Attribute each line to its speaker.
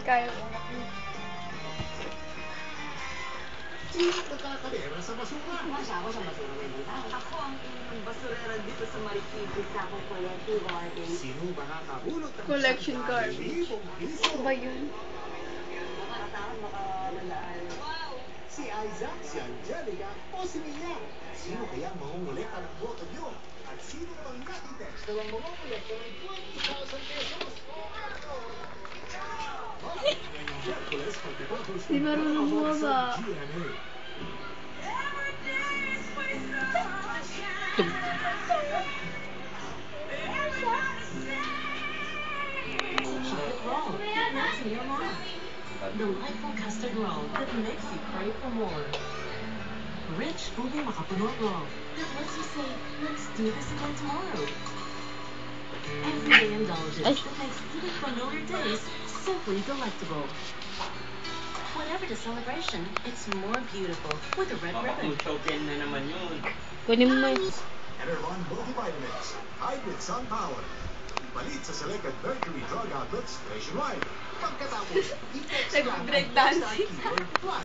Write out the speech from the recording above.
Speaker 1: Kaya ko na.
Speaker 2: Nagkakalera sa basura.
Speaker 3: Ako sa basura may bintang.
Speaker 4: Ako ang unang basurera dito sa Marikina.
Speaker 3: Isa akong collective garden.
Speaker 2: Sino makakahulot ng
Speaker 1: Collection
Speaker 2: isang
Speaker 1: garbage.
Speaker 2: 1,000 piso?
Speaker 1: Ano ba yun?
Speaker 3: Nakatakan makalandaan.
Speaker 2: Si Isaac, si Angelica, o si Mia? Sino kaya ang mangungulekta ng boto nyo? At sino ang natitext na ang mangungulekta ng 20,000 pesos?
Speaker 1: Di marunong bumaba.
Speaker 5: Delightful custard roll that makes you crave for more. Rich ube makapuno roll that lets you say, let's do this again tomorrow. Everyday indulgence that makes even familiar days simply delectable. Whatever the celebration, it's more beautiful with a red ribbon.
Speaker 6: Na naman yun.
Speaker 1: Kunin mo yun.
Speaker 2: Enervon Multivitamins. High with sun power. Ipalit sa selected Mercury Drug Outlets nationwide. Pagkatapos, i-text lang ang
Speaker 1: Nag-breakdancing.
Speaker 2: keyword plus.